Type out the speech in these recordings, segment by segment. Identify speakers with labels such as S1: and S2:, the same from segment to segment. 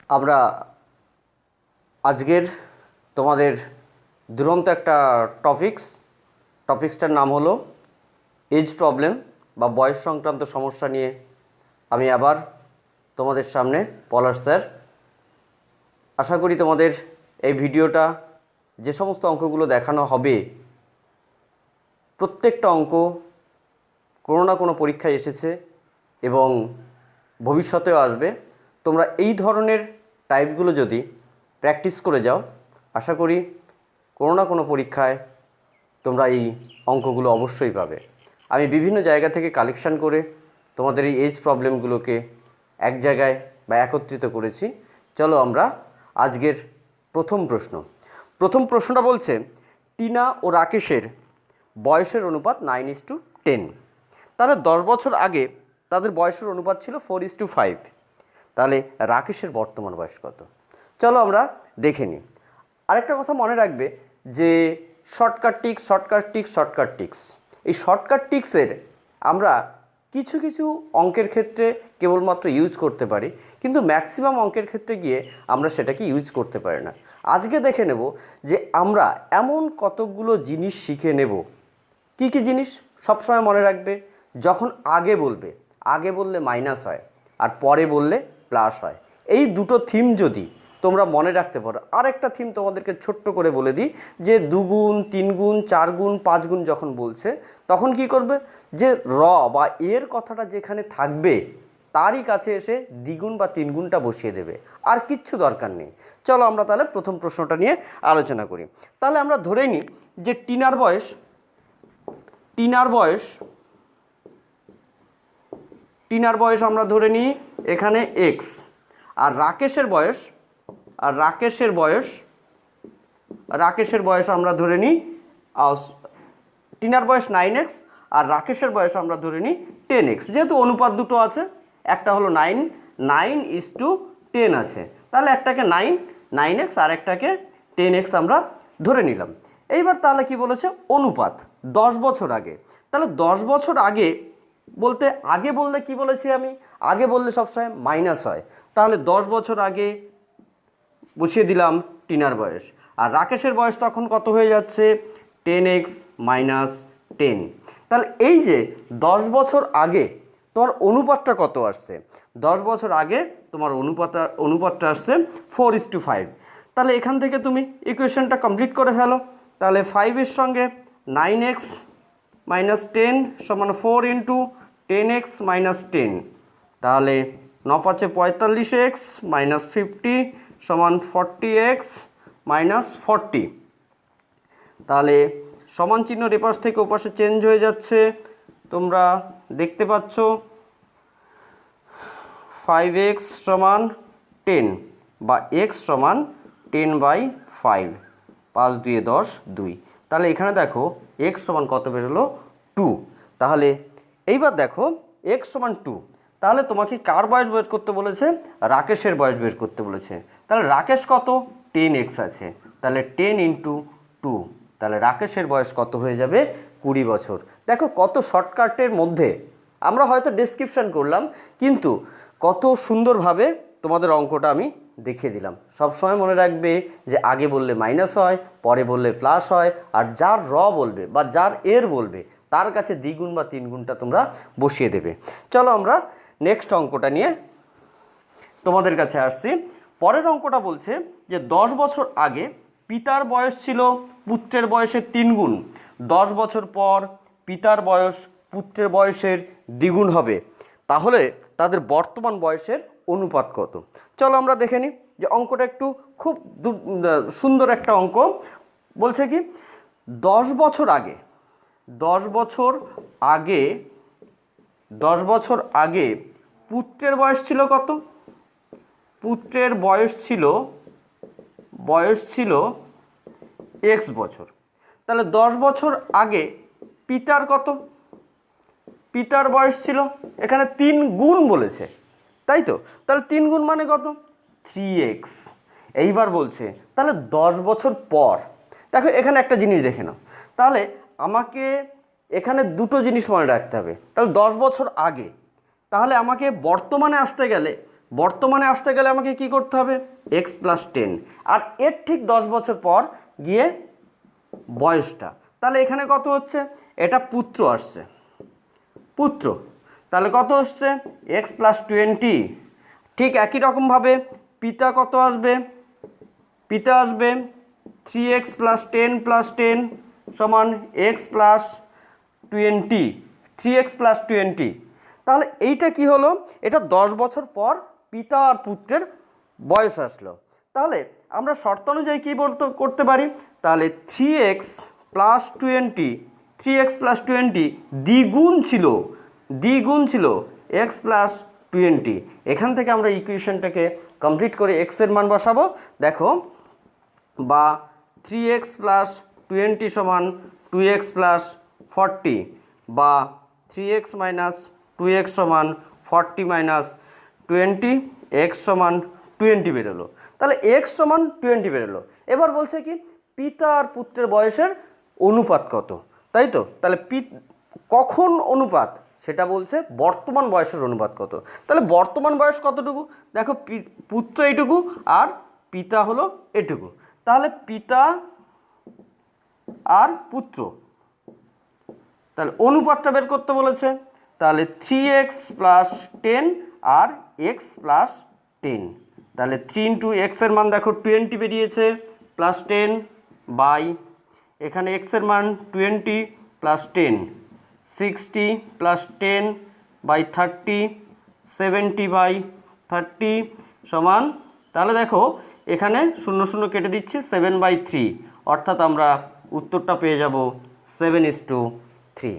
S1: আমরা আজকের তোমাদের দুরন্ত একটা টপিক্সটার নাম হলো এজ প্রবলেম বা বয়স সংক্রান্ত সমস্যা নিয়ে আমি আবার তোমাদের সামনে পলাশ স্যার। আশা করি তোমাদের এই ভিডিওটা যে সমস্ত অঙ্কগুলো দেখানো হবে প্রত্যেকটা অঙ্ক কোনো না কোনো পরীক্ষায় এসেছে এবং ভবিষ্যতেও আসবে। তোমরা এই ধরনের টাইপগুলো যদি প্র্যাকটিস করে যাও আশা করি কোনো না কোনো পরীক্ষায় তোমরা এই অঙ্কগুলো অবশ্যই পাবে। আমি বিভিন্ন জায়গা থেকে কালেকশান করে তোমাদের এই এজ প্রবলেমগুলোকে এক জায়গায় বা একত্রিত করেছি। চলো আমরা আজকের প্রথম প্রশ্নটা বলছে টিনা ও রাকেশের বয়সের অনুপাত 9:10। তাহলে 10 বছর আগে তাদের বয়সের অনুপাত ছিল 4:5। তাহলে রাকেশের বর্তমান বয়স কত? চলো আমরা দেখে নিই। আরেকটা কথা মনে রাখবে যে শর্টকাট টিক্স এই শর্টকাট টিক্সের আমরা কিছু কিছু অঙ্কের ক্ষেত্রে কেবলমাত্র ইউজ করতে পারি, কিন্তু ম্যাক্সিমাম অঙ্কের ক্ষেত্রে গিয়ে আমরা সেটাকে ইউজ করতে পারি না। আজকে দেখে নেব যে আমরা এমন কতগুলো জিনিস শিখে নেব। কি কি জিনিস সবসময় মনে রাখবে? যখন আগে বললে মাইনাস হয় আর পরে বললে প্লাস হয়। এই দুটো থিম যদি তোমরা মনে রাখতে পারো। আরেকটা থিম তোমাদেরকে ছোট্ট করে বলে দিই যে 2 গুণ 3 গুণ 4 গুণ 5 গুণ যখন বলছে তখন কি করবে, যে র বা এর কথাটা যেখানে থাকবে তারই কাছে এসে দ্বিগুণ বা 3 গুণটা বসিয়ে দেবে, আর কিচ্ছু দরকার নেই। চলো আমরা তাহলে প্রথম প্রশ্নটা নিয়ে আলোচনা করি। তাহলে আমরা ধরে নিই যে টিনার বয়স আমরা ধরে নিই এখানে এক্স, আর রাকেশের বয়স আমরা ধরে নিই টিনার বয়স 9x আর রাকেশের বয়স আমরা ধরে নিই 10x। যেহেতু অনুপাত দুটো আছে, একটা হলো 9:10 আছে, তাহলে একটাকে 9x আর একটাকে 10x আমরা ধরে নিলাম। এইবার তাহলে কি বলেছে, অনুপাত 10 বছর আগে। তাহলে 10 বছর আগে বললে কি বলেছি আমি, আগে বললে সবসময় মাইনাস হয়। তাহলে 10 বছর আগে বসিয়ে দিলাম টিনার বয়স, আর রাকেশের বয়স তখন কত হয়ে যাচ্ছে 10x - 10। তাহলে এই যে 10 বছর আগে তোমার অনুপাতটা কত আসছে, 10 বছর আগে তোমার অনুপাতটা আসছে 4:5। তাহলে এখান থেকে তুমি ইকুয়েশনটা কমপ্লিট করে ফেলো। তাহলে 5 সঙ্গে 9x - 10 সমান 4 × 10x - 10। তাহলে 9 × 5 = 45x - 50 সমান 40x - 40। তাহলে সমান চিহ্ন এপাশ থেকে ওপাশে চেঞ্জ হয়ে যাচ্ছে, তোমরা দেখতে পাচ্ছ। 5x = 10 বা x = 10/5, 5 × 2 = 10, 2। তাহলে এখানে দেখো x সমান কত বেরোলো, 2। তাহলে এইবার দেখো x সমান 2, তাহলে তোমাকে কার বয়স বের করতে বলেছে, রাকেশের বয়স বের করতে বলেছে। তাহলে রাকেশ কত, 10x আছে, তাহলে 10 × 2, তাহলে রাকেশের বয়স কত হয়ে যাবে, 20 বছর। দেখো কত শর্টকাটের মধ্যে আমরা হয়তো ডেসক্রিপশান করলাম, কিন্তু কত সুন্দরভাবে তোমাদের অঙ্কটা আমি দেখিয়ে দিলাম। সবসময় মনে রাখবে যে আগে বললে মাইনাস হয়, পরে বললে প্লাস হয়, আর যার র বলবে বা যার এর বলবে তার কাছে দ্বিগুণ বা 3 গুণটা তোমরা বসিয়ে দেবে। চলো আমরা নেক্সট অঙ্কটা নিয়ে তোমাদের কাছে আসছি। পরের অঙ্কটা বলছে যে 10 বছর আগে পিতার বয়স ছিল পুত্রের বয়সের 3 গুণ, 10 বছর পর পিতার বয়স পুত্রের বয়সের দ্বিগুণ হবে, তাহলে তাদের বর্তমান বয়সের অনুপাত কত? চলো আমরা দেখে নিই যে অঙ্কটা একটু খুব সুন্দর একটা অঙ্ক। বলছে কি 10 বছর আগে পুত্রের বয়স ছিল কত? পুত্রের বয়স ছিল x বছর। তাহলে 10 বছর আগে পিতার কত? পিতার বয়স ছিল, এখানে 3 গুণ বলেছে, তাই তো? তাহলে 3 গুণ মানে কত, 3x। এইবার বলছে তাহলে 10 বছর পর, দেখো এখানে একটা জিনিস দেখে নাও। তাহলে আমাকে এখানে দুটো জিনিস মনে রাখতে হবে। তাহলে 10 বছর আগে, তাহলে আমাকে বর্তমানে আসতে গেলে বর্তমানে আসতে গেলে আমাকে কি করতে হবে, x প্লাস 10, আর এর ঠিক 10 বছর পর গিয়ে বয়সটা। তাহলে এখানে কত হচ্ছে, এটা পুত্র আসছে, পুত্র, তাহলে কত আসছে x প্লাস 20। ঠিক একই রকমভাবে পিতা কত আসবে, পিতা আসবে 3x প্লাস 10 প্লাস 10 সমান x প্লাস 20, 3x প্লাস 20। তাহলে এইটা কি হলো, এটা 10 বছর পর পিতা আর পুত্রের বয়স আসলো। তাহলে আমরা শর্ত অনুযায়ী কী করতে পারি, তাহলে 3x প্লাস 20, 3x প্লাস 20 দ্বিগুণ ছিল x প্লাস 20। এখান থেকে আমরা ইকুয়েশনটাকে কমপ্লিট করে x এর মান বসাবো। দেখো, বা 3x প্লাস 20 সমান 2x প্লাস 40, বা 3x মাইনাস 2x সমান 40 মাইনাস 20, x সমান 20 বেরোলো। তাহলে x সমান 20 বেরোলো। এবার বলছে কি পিতা আর পুত্রের বয়সের অনুপাত কত, তাই তো। তাহলে কখন অনুপাত সেটা বলছে, বর্তমান বয়সের অনুপাত কত। তাহলে বর্তমান বয়স কতটুকু, দেখো পুত্র এইটুকু আর পিতা হলো এটুকু। তাহলে পিতা আর পুত্র, তাহলে অনুপাতটা বের করতে বলেছে। তাহলে 3x প্লাস 10 আর x প্লাস 10, তাহলে 3 ইন্টু এক্স এর মান দেখো 20 বেরিয়েছে, প্লাস 10 বাই এখানে x এর মান 20 প্লাস 10, 60 প্লাস 10 বাই 30, 70 বাই 30 সমান, তাহলে দেখো এখানে 0 0 কেটে দিচ্ছি, 7/3, অর্থাৎ আমরা উত্তরটা পেয়ে যাব 7:3।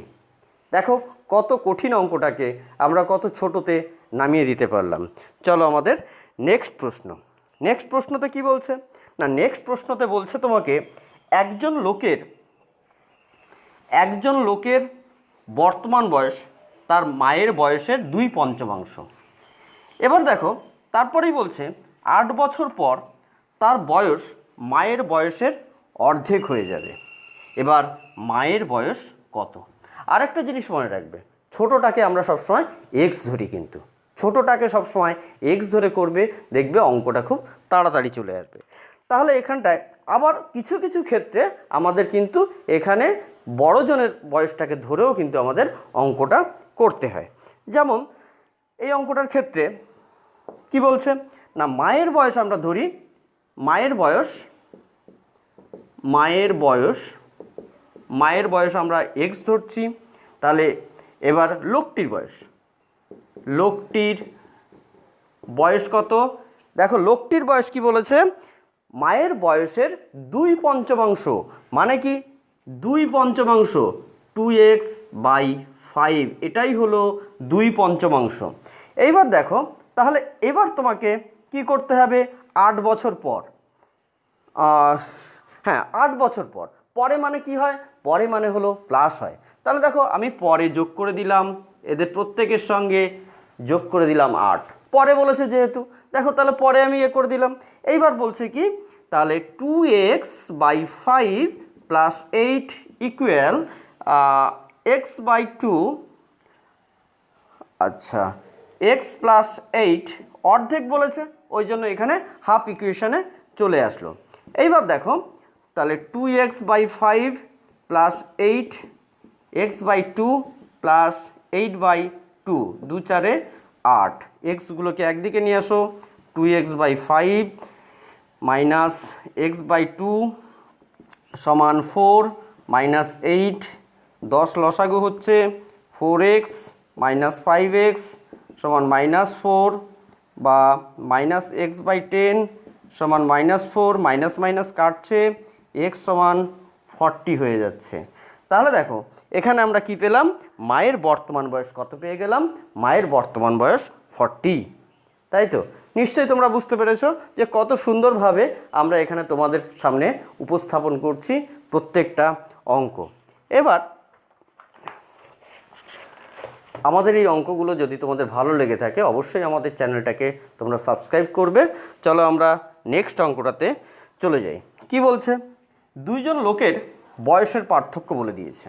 S1: দেখো কত কঠিন অঙ্কটাকে আমরা কত ছোটোতে নামিয়ে দিতে পারলাম। চলো আমাদের নেক্সট প্রশ্নতে কি বলছে না, নেক্সট প্রশ্নতে বলছে তোমাকে একজন লোকের বর্তমান বয়স তার মায়ের বয়সের 2/5। এবার দেখো তারপরেই বলছে 8 বছর পর তার বয়স মায়ের বয়সের অর্ধেক হয়ে যাবে। এবার মায়ের বয়স কত। আর একটা জিনিস মনে রাখবে, ছোটোটাকে আমরা সবসময় এক্স ধরি, কিন্তু ছোটোটাকে সবসময় এক্স ধরে করবে, দেখবে অঙ্কটা খুব তাড়াতাড়ি চলে আসবে। তাহলে এখানটায় আবার কিছু কিছু ক্ষেত্রে আমাদের কিন্তু এখানে বড়জনের বয়সটাকে ধরেও কিন্তু আমাদের অঙ্কটা করতে হয়। যেমন এই অঙ্কটার ক্ষেত্রে কি বলছে না, মায়ের বয়স আমরা ধরি, মায়ের বয়স আমরা এক্স ধরছি। তাহলে এবার লোকটির বয়স কত, দেখো লোকটির বয়স কি বলেছে, মায়ের বয়সের 2/5, মানে কি 2/5, 2x/5, এটাই হলো 2/5। এইবার দেখো, তাহলে এবার তোমাকে কি করতে হবে, 8 বছর পর, হ্যাঁ 8 বছর পরে মানে কি হয়, পরে মানে হলো প্লাস হয়। তাহলে দেখো আমি পরে যোগ করে দিলাম, এদের প্রত্যেকের সঙ্গে যোগ করে দিলাম 8, পরে বলেছে যেহেতু, দেখো তাহলে পরে আমি করে দিলাম। এইবার বলছে কি, তাহলে 2x/5 প্লাস 8 ইকুয়াল x/2, আচ্ছা x প্লাস 8 অর্ধেক বলেছে, ওই জন্য এখানে হাফ ইকুয়েশনে চলে আসলো। এইবার দেখো তাহলে 2x/5 প্লাস 8 x/2 প্লাস 8/2, 2 4 8, এক্সগুলোকে একদিকে নিয়ে আসো, 2x/5 মাইনাস x/2 সমান 4 মাইনাস 8, 10 লসাগু হচ্ছে 4x মাইনাস 5x সমান -4, বা মাইনাস x/10 সমান -4, মাইনাস মাইনাস কাটছে, x সমান 40 হয়ে যাচ্ছে। তাহলে দেখো এখানে আমরা কি পেলাম, মায়ের বর্তমান বয়স কত পেয়ে গেলাম, মায়ের বর্তমান বয়স 40। তাই তো, নিশ্চয়ই তোমরা বুঝতে পেরেছো যে কত সুন্দরভাবে আমরা এখানে তোমাদের সামনে উপস্থাপন করছি প্রত্যেকটা অঙ্ক। এবার আমাদের এই অঙ্কগুলো যদি তোমাদের ভালো লেগে থাকে অবশ্যই আমাদের চ্যানেলটাকে তোমরা সাবস্ক্রাইব করবে। চলো আমরা নেক্সট অঙ্কটাতে চলে যাই। কি বলছে, দুইজন লোকের বয়সের পার্থক্য বলে দিয়েছে।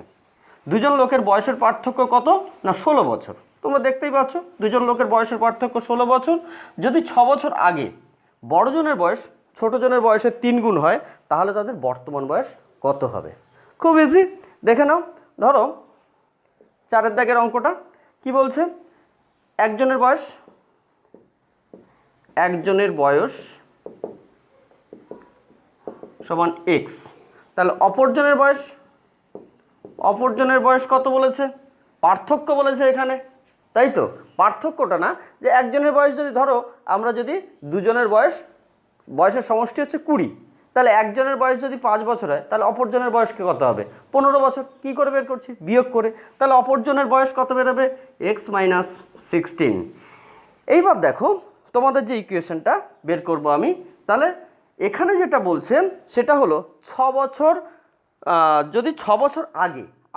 S1: দুজন লোকের বয়সের পার্থক্য কত না 16 বছর। তো তোমরা দেখতেই পাচ্ছ দুজন লোকের বয়সের পার্থক্য 16 বছর। যদি 6 বছর আগে বড়জনের বয়স ছোটজনের বয়সের 3 গুণ হয় তাহলে তাদের বর্তমান বয়স কত হবে? খুব ইজি, দেখে নাও। ধরো 4 দাগের অঙ্কটা কি বলছে, একজনের বয়স সমান এক্স, তাহলে অপরজনের বয়স কত বলেছে? পার্থক্য বলেছে এখানে, তাই তো? পার্থক্যটা না, যে একজনের বয়স যদি ধরো আমরা যদি দুজনের বয়সের সমষ্টি হচ্ছে 20, তাহলে একজনের বয়স যদি 5 বছর হয় তাহলে অপরজনের বয়স কত হবে? 15 বছর। কি করে বের করছি? বিয়োগ করে। তাহলে অপরজনের বয়স কত বেরোবে? x - 16। এইবার দেখো তোমাদের যে ইকুয়েশনটা বের করব আমি, তাহলে এখানে যেটা বলছেন সেটা হলো 6 বছর, যদি 6 বছর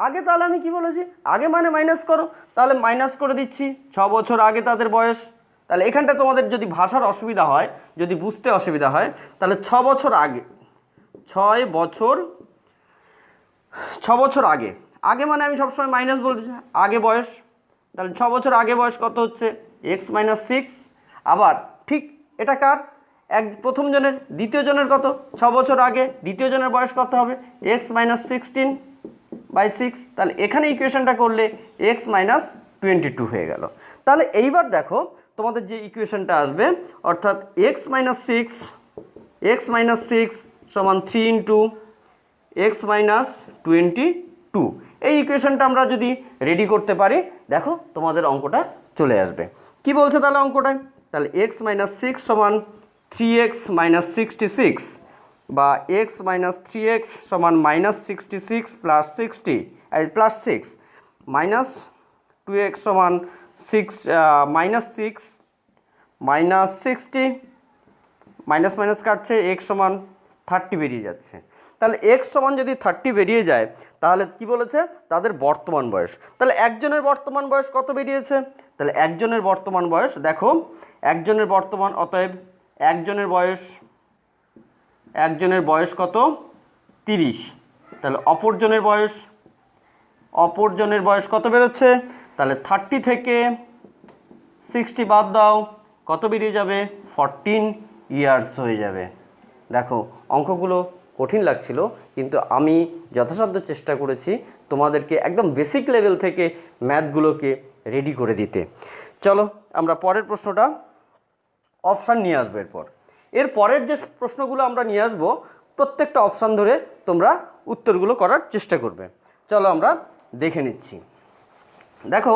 S1: আগে তাহলে আমি কি বলেছি? আগে মানে মাইনাস করো, তাহলে মাইনাস করে দিচ্ছি 6 বছর আগে তাদের বয়স। তাহলে এখানটা তোমাদের যদি ভাষার অসুবিধা হয়, যদি বুঝতে অসুবিধা হয়, তাহলে 6 বছর আগে, 6 বছর আগে মানে আমি সবসময় মাইনাস বলতেছি, আগে বয়স। তাহলে 6 বছর আগে বয়স কত হচ্ছে? x - 6। আবার ঠিক এটা কার? প্রথম জনের, দ্বিতীয় জনের কত? 6 বছর আগে দ্বিতীয় জনের বয়স কত হবে? x - 16/6। তাহলে এখানে ইকুয়েশনটা করলে x - 22 হয়ে গেল। তাহলে এইবার দেখো তোমাদের যে ইকুয়েশনটা আসবে, অর্থাৎ x - 6 সমান 3 × x - 22। এই ইকুয়েশনটা আমরা যদি রেডি করতে পারি, দেখো তোমাদের অঙ্কটা চলে আসবে। কি বলছে তাহলে অঙ্কটায়? তাহলে x - 6 সমান 3x - 66, বা x - 3x সমান -66 + 60 + 6, -2x সমান 6 -60, মাইনাস মাইনাস কাটছে, x সমান 30 বেরিয়ে যাচ্ছে। তাহলে x সমান যদি 30 বেরিয়ে যায় তাহলে কি বলেছে? তাদের বর্তমান বয়স। তাহলে একজনের বর্তমান বয়স কত বেরিয়েছে? তাহলে একজনের বর্তমান বয়স দেখো, অতএব একজনের বয়স কত? 30। তাহলে অপরজনের বয়স কত বেরোচ্ছে? তাহলে 30 থেকে 60 বাদ দাও, কত বেরিয়ে যাবে? 14 ইয়ার্স হয়ে যাবে। দেখো অঙ্কগুলো কঠিন লাগছিল, কিন্তু আমি যথাসাধ্য চেষ্টা করেছি তোমাদেরকে একদম বেসিক লেভেল থেকে ম্যাথগুলোকে রেডি করে দিতে। চলো আমরা পরের প্রশ্নটা অপশান নিয়ে আসবো। এর পরের যে প্রশ্নগুলো আমরা নিয়ে আসবো প্রত্যেকটা অপশান ধরে তোমরা উত্তরগুলো করার চেষ্টা করবে। চলো আমরা দেখে নিচ্ছি। দেখো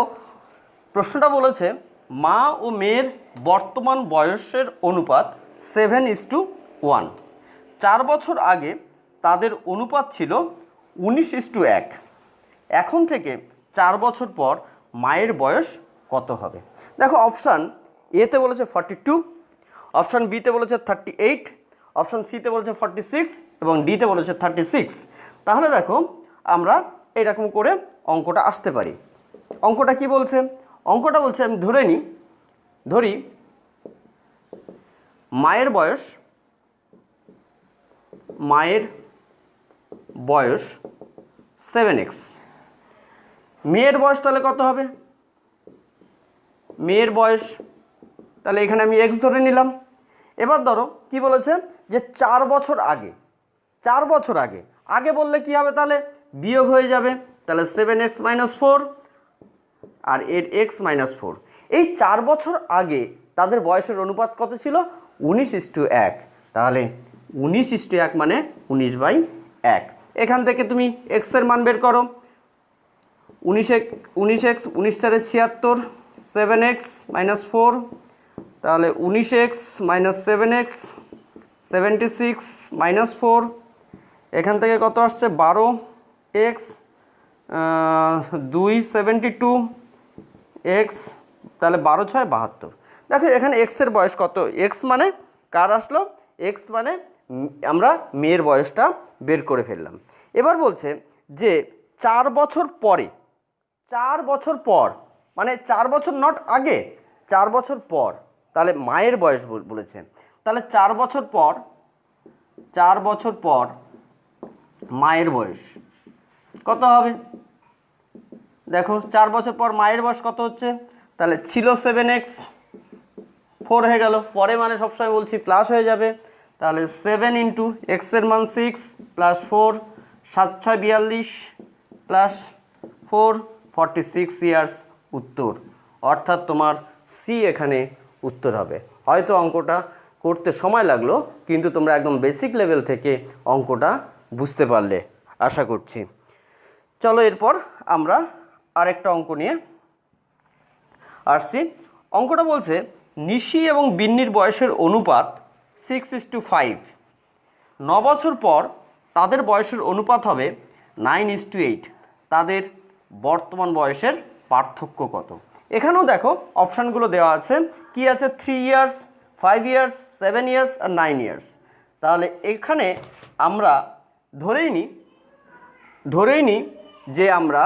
S1: প্রশ্নটা বলেছে, মা ও মেয়ের বর্তমান বয়সের অনুপাত 7:1। 4 বছর আগে তাদের অনুপাত ছিল 19:1। এখন থেকে 4 বছর পর মায়ের বয়স কত হবে? দেখো অপশান এতে বলেছে 42, অপশান বিতে বলেছে 38, অপশান সিতে বলেছে 46 এবং ডিতে বলেছে 36। তাহলে দেখো আমরা এরকম করে অঙ্কটা আসতে পারি। অঙ্কটা কি বলছে? অঙ্কটা বলছে, আমি ধরি মায়ের বয়স 7x, মেয়ের বয়স তাহলে কত হবে? মেয়ের বয়স তাহলে এখানে আমি x ধরে নিলাম। এবার ধরো কি বলেছে, যে 4 বছর আগে বললে কি হবে? তাহলে বিয়োগ হয়ে যাবে, তাহলে 7x - 4 আর এর x - 4। এই 4 বছর আগে তাদের বয়সের অনুপাত কত ছিল? 19:1। তাহলে 19:1 মানে 19/1। এখান থেকে তুমি x এর মান বের করো। 19x 19 76, 7x - 4, তাহলে 19x - 7x 76 - 4। এখান থেকে কত আসছে? 12x 2 72 x, তাহলে 12 6 72। দেখো এখানে x এর বয়স কত? x মানে কার আসলো? x মানে আমরা মেয়ের বয়সটা বের করে ফেললাম। এবার বলছে যে 4 বছর পরে, 4 বছর পর মানে 4 বছর নট আগে, 4 বছর পর, তাহলে মায়ের বয়স বলেছে। তাহলে 4 বছর পর মায়ের বয়স কত হবে? দেখো 4 বছর পর মায়ের বয়স কত হচ্ছে? তাহলে ছিল 7x, 4 হয়ে গেল, পরে মানে সবসময় বলছি প্লাস হয়ে যাবে। তাহলে 7 ইন্টু এক্সের মান 6 প্লাস 4, 7 6 42 প্লাস 4 46 ইয়ার্স উত্তর। অর্থাৎ তোমার সি এখানে উত্তর হবে। হয়তো অঙ্কটা করতে সময় লাগলো, কিন্তু তোমরা একদম বেসিক লেভেল থেকে অঙ্কটা বুঝতে পারলে আশা করছি। চলো এরপর আমরা আরেকটা অঙ্ক নিয়ে আসছি। অঙ্কটা বলছে নিশি এবং বিন্নির বয়সের অনুপাত 6:5। 9 বছর পর তাদের বয়সের অনুপাত হবে 9:8। তাদের বর্তমান বয়সের পার্থক্য কত? এখানেও দেখো অপশানগুলো দেওয়া আছে, কি আছে 3 ইয়ার্স, 5 ইয়ার্স, 7 ইয়ার্স আর 9 ইয়ার্স। তাহলে এখানে আমরা ধরেই নিই যে আমরা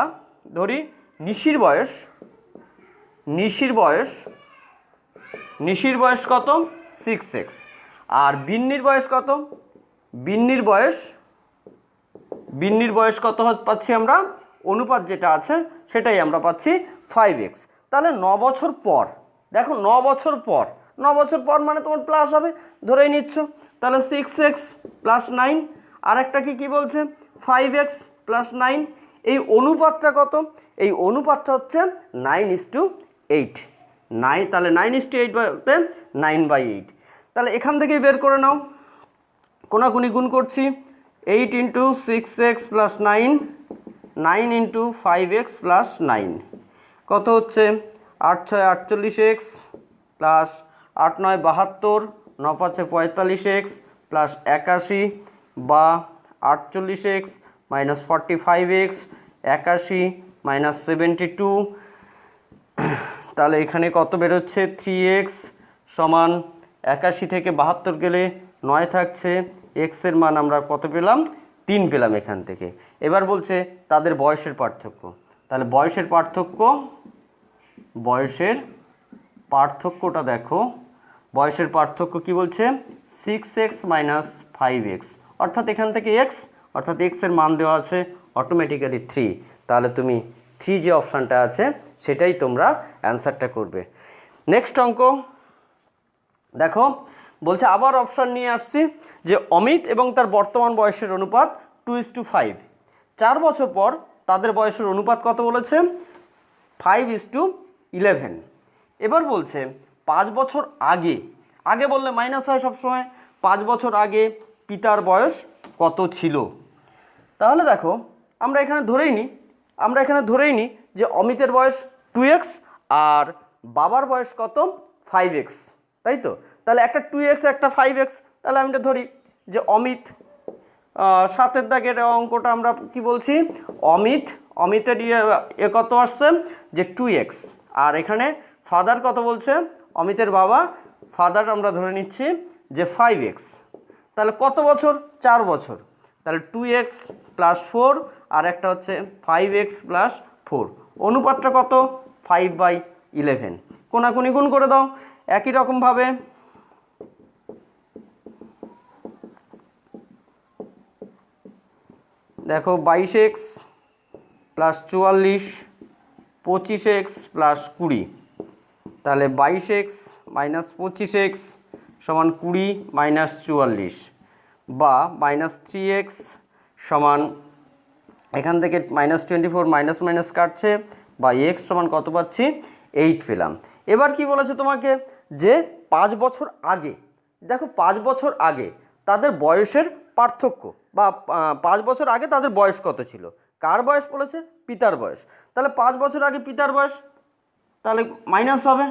S1: ধরি নিশির বয়স কত 6x, আর বিন্নির বয়স কত? বিন্নির বয়স কত পাচ্ছি আমরা? অনুপাত যেটা আছে সেটাই আমরা পাচ্ছি 5x। তাহলে 9 বছর পর, দেখো 9 বছর পর মানে তোমার প্লাস হবে, ধরেই নিচ্ছ। তাহলে 6x প্লাস 9, আরেকটা কি বলছে 5x প্লাস 9। এই অনুপাতটা কত? এই অনুপাতটা হচ্ছে 9:8। তাহলে 9:8 বলতে 9/8। তাহলে এখান থেকেই বের করে নাও, কোনাকুনি গুণ করছি, 8 into 6x plus 9, 9 into 5x plus 9 কত হচ্ছে? 8 6 48x প্লাস 8 9 72, 9 5 45x প্লাস 81 বা 48x মাইনাস 45x, 81 মাইনাস 72। তাহলে এখানে কত বেরোচ্ছে? 3x সমান 81 থেকে 72 গেলে 9 থাকছে, এক্সের মান আমরা কত পেলাম? 3 পেলাম এখান থেকে। এবার বলছে তাদের বয়সের পার্থক্য। তাহলে বয়সের পার্থক্যটা দেখো, বয়সের পার্থক্য কি বলছে? 6x মাইনাস 5x, অর্থাৎ এখান থেকে x, অর্থাৎ x এর মান দেওয়া আছে অটোমেটিক্যালি 3। তাহলে তুমি 3 যে অপশানটা আছে সেটাই তোমরা অ্যান্সারটা করবে। নেক্সট অঙ্ক দেখো, বলছে আবার অপশান নিয়ে আসছি যে অমিত এবং তার বর্তমান বয়সের অনুপাত 2:5। 4 বছর পর তাদের বয়সের অনুপাত কত বলেছে? 5:11। এবার বলছে 5 বছর আগে বললে মাইনাস হয় সবসময়, 5 বছর আগে পিতার বয়স কত ছিল? তাহলে দেখো আমরা এখানে ধরেই নিই যে অমিতের বয়স 2x আর বাবার বয়স কত? 5x, তাই তো? তাহলে একটা 2x একটা 5x, তাহলে আমি ধরি যে অমিত, 7 দাগের অঙ্কটা আমরা কি বলছি? অমিতের কত আসছে? যে 2x, আর এখানে ফাদার কত বলছে? অমিতের বাবা ফাদার আমরা ধরে নিচ্ছি যে 5x। তাহলে কত বছর? 4 বছর। তাহলে 2x প্লাস 4 আর একটা হচ্ছে 5x প্লাস 4, অনুপাতটা কত? 5/11। কোনাকুনি গুণ করে দাও একই রকমভাবে। দেখো 22x প্লাস 44, 25x প্লাস 20। তাহলে 22x মাইনাস 25x সমান 20 মাইনাস 44, বা মাইনাস 3x সমান, এখান থেকে -24 মাইনাস কাটছে, বা x সমান কত পাচ্ছি? 8 পেলাম। এবার কি বলেছে তোমাকে? যে 5 বছর আগে, দেখো 5 বছর আগে তাদের বয়সের পার্থক্য, বা 5 বছর আগে তাদের বয়স কত ছিল? কার বয়স বলেছে? পিতার বয়স। তাহলে 5 বছর আগে পিতার বয়স, তাহলে মাইনাস হবে।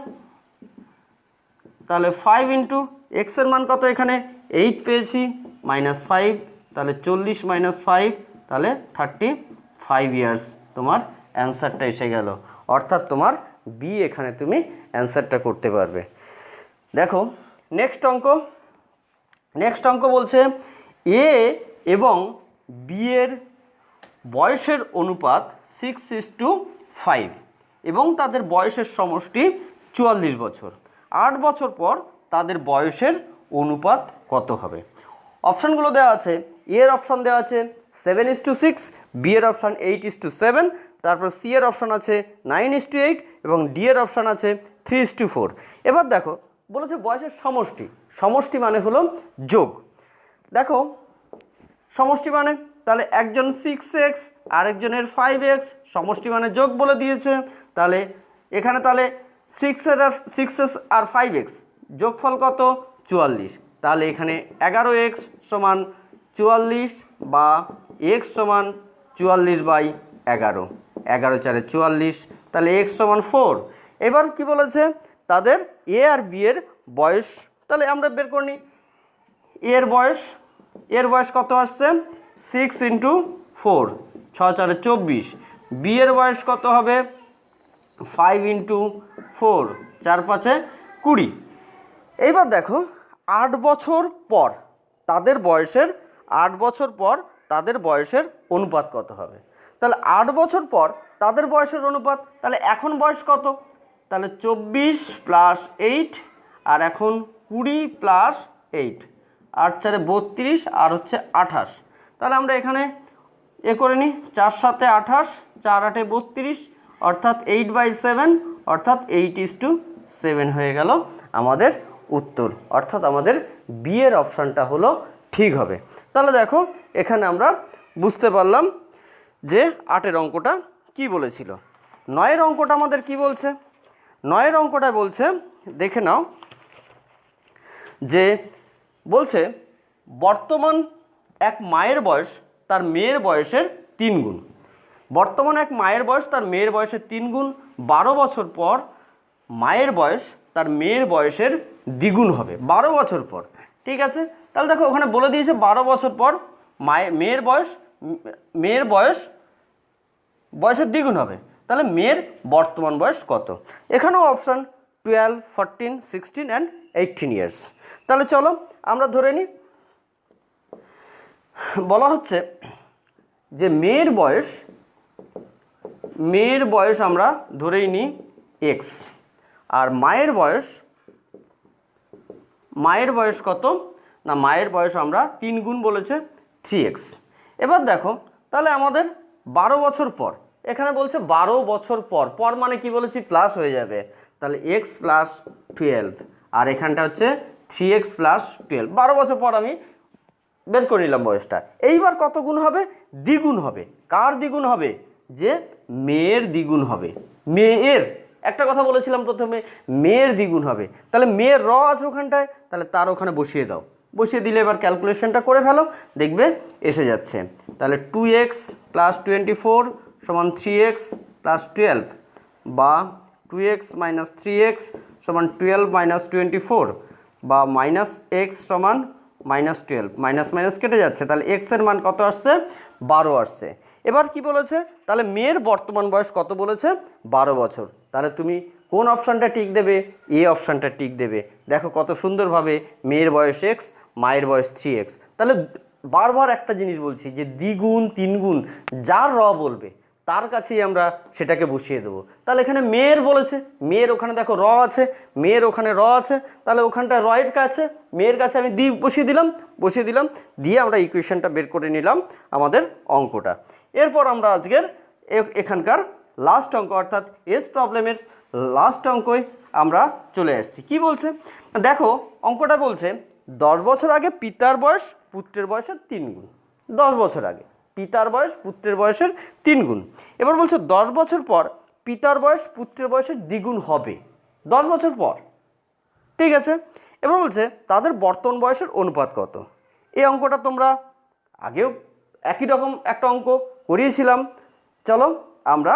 S1: তাহলে 5 ইন্টু এক্সের মান কত? এখানে 8 পেয়েছি, মাইনাস 5, তাহলে 40 মাইনাস 5, তাহলে 35 ইয়ার্স তোমার অ্যান্সারটা এসে গেল। অর্থাৎ তোমার বি এখানে তুমি অ্যান্সারটা করতে পারবে। দেখো নেক্সট অঙ্ক বলছে এ এবং বি এর বয়সের অনুপাত 6:5 এবং তাদের বয়সের সমষ্টি 44 বছর। 8 বছর পর তাদের বয়সের অনুপাত কত হবে? অপশানগুলো দেওয়া আছে, এর অপশান দেওয়া আছে 7:6, বি এর অপশান 8:7, তারপর সি এর অপশান আছে 9:8 এবং ডি এর অপশান আছে 3:4। এবার দেখো বলেছে বয়সের সমষ্টি, সমষ্টি মানে হলো যোগ। দেখো সমষ্টি মানে তাহলে একজন 6x আরেকজনের 5x, সমষ্টি মানে যোগ বলে দিয়েছে। তাহলে এখানে তাহলে 6x আর 5x যোগফল কত 44, তাহলে এখানে 11x সমান 44 বা x সমান 44/11, 11 4 44, তাহলে x সমান 4। এবার কি বলেছে তাদের এ আর বি এর বয়স, তাহলে আমরা বের করে নিই। এর বয়স কত আসছে 6 × 4, 6 4 24। বি এর বয়স কত হবে 5 × 4, 4 5 20। এইবার দেখো 8 বছর পর তাদের বয়সের 8 বছর পর তাদের বয়সের অনুপাত কত হবে। তাহলে 8 বছর পর তাদের বয়সের অনুপাত, তাহলে এখন বয়স কত, তাহলে 24 + 8 আর এখন 20 + 8, 8 4 32 আর হচ্ছে 28। তাহলে আমরা এখানে করে নিই, 4 7 28, 4 8 32, অর্থাৎ 8/7, অর্থাৎ 8:7 হয়ে গেল আমাদের উত্তর, অর্থাৎ আমাদের বি এর অপশানটা হলো ঠিক হবে। তাহলে দেখো এখানে আমরা বুঝতে পারলাম যে 8-এর অঙ্কটা কি বলেছিল। 9-এর অঙ্কটা আমাদের কি বলছে, 9-এর অঙ্কটা বলছে দেখে নাও, যে বলছে বর্তমান এক মায়ের বয়স তার মেয়ের বয়সের 3 গুণ। বর্তমান এক মায়ের বয়স তার মেয়ের বয়সের 3 গুণ, 12 বছর পর মায়ের বয়স তার মেয়ের বয়সের দ্বিগুণ হবে 12 বছর পর। ঠিক আছে, তাহলে দেখো ওখানে বলে দিয়েছে 12 বছর পর মেয়ের বয়সের দ্বিগুণ হবে, তাহলে মেয়ের বর্তমান বয়স কত। এখানেও অপশান 12, 14, 16 অ্যান্ড 18 ইয়ার্স। তাহলে চলো আমরা ধরে নিই, বলা হচ্ছে যে মেয়ের বয়স আমরা ধরেই নিই x, আর মায়ের বয়স কত না, মায়ের বয়স আমরা 3 গুণ বলেছে 3x। এবার দেখো তাহলে আমাদের 12 বছর পর, এখানে বলছে 12 বছর পর মানে কি বলেছি প্লাস হয়ে যাবে, তাহলে x + 12 আর এখানটা হচ্ছে 3x + 12, 12 বছর পর আমি বের করে নিলাম বয়সটা। এইবার কত গুণ হবে, দ্বিগুণ হবে। কার দ্বিগুণ হবে, যে মেয়ের দ্বিগুণ হবে। মেয়ের, একটা কথা বলেছিলাম প্রথমে, মেয়ের দ্বিগুণ হবে। তাহলে মেয়ের আছে ওখানটায়, তাহলে তার ওখানে বসিয়ে দাও, বসিয়ে দিলে এবার ক্যালকুলেশনটা করে ফেলো, দেখবে এসে যাচ্ছে। তাহলে 2x + 24 = 3x + 12 বা 2x - 3x = 12 - 24 বা -x = -12, মাইনাস কেটে যাচ্ছে, তাহলে x এর মান কত আসছে 12 আসছে। এবার কি বলেছে, তাহলে মেয়ের বর্তমান বয়স কত বলেছে 12 বছর। তাহলে তুমি কোন অপশানটা টিক দেবে, এ অপশানটা টিক দেবে। দেখো কত সুন্দরভাবে মেয়ের বয়স x, মায়ের বয়স 3x। তাহলে বারবার একটা জিনিস বলছি যে দ্বিগুণ 3 গুণ যার বলবে তার কাছেই আমরা সেটাকে বসিয়ে দেবো। তাহলে এখানে মেয়ের বলেছে, মেয়ের ওখানে দেখো আছে, মেয়ের ওখানে আছে, তাহলে ওখানটা এর কাছে মেয়ের কাছে আমি বসিয়ে দিলাম, দিয়ে আমরা ইকুয়েশনটা বের করে নিলাম আমাদের অঙ্কটা। এরপর আমরা আজকের এখানকার লাস্ট অঙ্ক অর্থাৎ এস প্রবলেমের লাস্ট অঙ্কই আমরা চলে আসছি। কি বলছে দেখো, অঙ্কটা বলছে 10 বছর আগে পিতার বয়স পুত্রের বয়সের 3 গুণ। 10 বছর আগে পিতার বয়স পুত্রের বয়সের 3 গুণ। এবার বলছে 10 বছর পর পিতার বয়স পুত্রের বয়সের দ্বিগুণ হবে 10 বছর পর। ঠিক আছে, এবার বলছে তাদের বর্তমান বয়সের অনুপাত কত। এই অঙ্কটা তোমরা আগেও একই রকম একটা অঙ্ক করিয়েছিলাম। চলো আমরা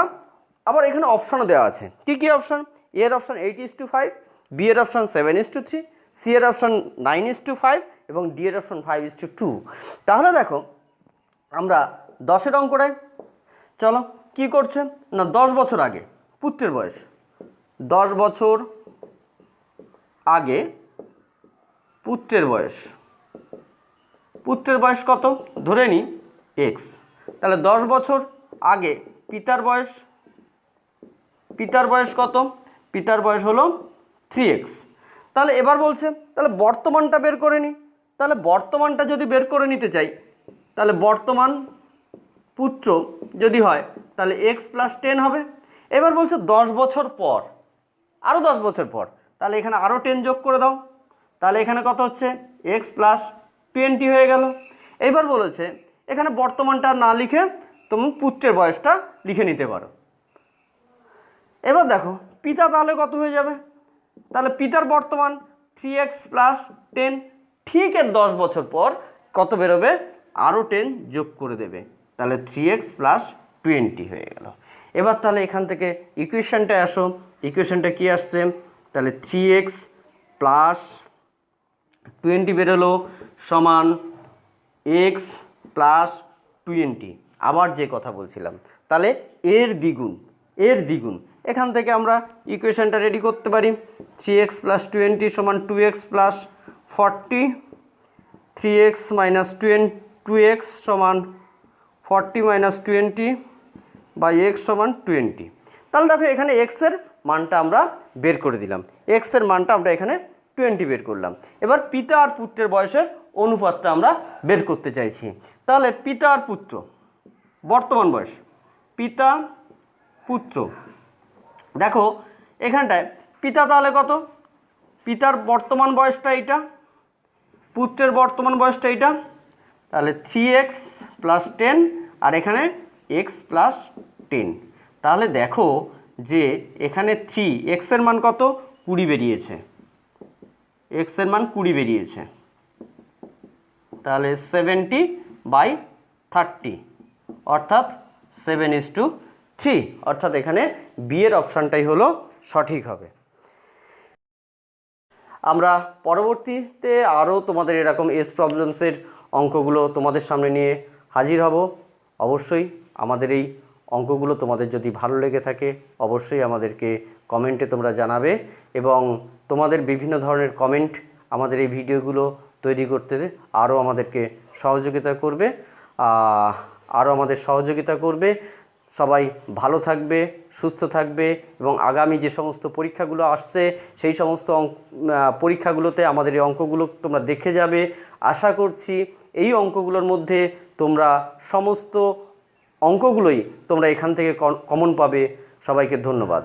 S1: আবার এখানে অপশানও দেওয়া আছে। কি কি অপশান, এ এর অপশান 8:5, বি এর অপশান 7:3, সি এর অপশান 9:5 এবং ডি এর অপশান 5:2। তাহলে দেখো আমরা 10-এর অঙ্কটায় চলো কি করছে না, 10 বছর আগে পুত্রের বয়স, 10 বছর আগে পুত্রের বয়স কত ধরে নিই x। তাহলে 10 বছর আগে পিতার বয়স কত, পিতার বয়স হলো 3x। তাহলে এবার বলছে তাহলে বর্তমানটা বের করে নিই। তাহলে বর্তমানটা যদি বের করে নিতে চাই, তাহলে বর্তমান পুত্র যদি হয় তাহলে এক্স প্লাস 10 হবে। এবার বলছে 10 বছর পর, আরও 10 বছর পর, তাহলে এখানে আরও 10 যোগ করে দাও, তাহলে এখানে কত হচ্ছে এক্স প্লাস 20 হয়ে গেল। এবার বলেছে এখানে বর্তমানটা না লিখে তুমি পুত্রের বয়সটা লিখে নিতে পারো। এবার দেখো পিতা তাহলে কত হয়ে যাবে, তাহলে পিতার বর্তমান 3x প্লাস 10, ঠিক এর 10 বছর পর কত বেরোবে, আরও 10 যোগ করে দেবে, তাহলে 3x প্লাস 20 হয়ে গেল। এবার তাহলে এখান থেকে ইকুয়েশনটায় আসো, ইকুয়েশনটা কি আসছে, তাহলে 3x প্লাস 20 বেরোলো সমান এক্স প্লাস 20। আবার যে কথা বলছিলাম, তাহলে এর দ্বিগুণ, এর দ্বিগুণ, এখান থেকে আমরা ইকুয়েশনটা রেডি করতে পারি। 3x প্লাস 20 সমান 2x plus 40, 3x minus 2x সমান 40 মাইনাস 20 বাই এক্স সমান 20। তাহলে দেখো এখানে এক্সের মানটা আমরা বের করে দিলাম, এক্সের মানটা আমরা এখানে 20 বের করলাম। এবার পিতা আর পুত্রের বয়সের অনুপাতটা আমরা বের করতে চাইছি। তাহলে পিতা আর পুত্র বর্তমান বয়স, পিতা পুত্র, দেখো এখানটায় পিতা তাহলে কত, পিতার বর্তমান বয়সটা এইটা, পুত্রের বর্তমান বয়সটা এইটা, তাহলে 3x প্লাস 10 আর এখানে x প্লাস 10। তাহলে দেখো যে এখানে 3x এর মান কত, 20 বেরিয়েছে, x এর মান 20 বেরিয়েছে, তাহলে 70/30 অর্থাৎ 7:3, অর্থাৎ এখানে বি এর অপশানটাই হলো সঠিক হবে। আমরা পরবর্তীতে আরও তোমাদের এরকম এস প্রবলেমসের অঙ্কগুলো তোমাদের সামনে নিয়ে হাজির হব। অবশ্যই আমাদের এই অঙ্কগুলো তোমাদের যদি ভালো লেগে থাকে অবশ্যই আমাদেরকে কমেন্টে তোমরা জানাবে, এবং তোমাদের বিভিন্ন ধরনের কমেন্ট আমাদের এই ভিডিওগুলো তৈরি করতে আরও আমাদেরকে সহযোগিতা করবে, সবাই ভালো থাকবে, সুস্থ থাকবে, এবং আগামী যে সমস্ত পরীক্ষাগুলো আসছে সেই সমস্ত পরীক্ষাগুলোতে আমাদের এই অঙ্কগুলো তোমরা দেখে যাবে। আশা করছি এই অঙ্কগুলোর মধ্যে তোমরা সমস্ত অঙ্কগুলোই তোমরা এখান থেকে কমন পাবে। সবাইকে ধন্যবাদ।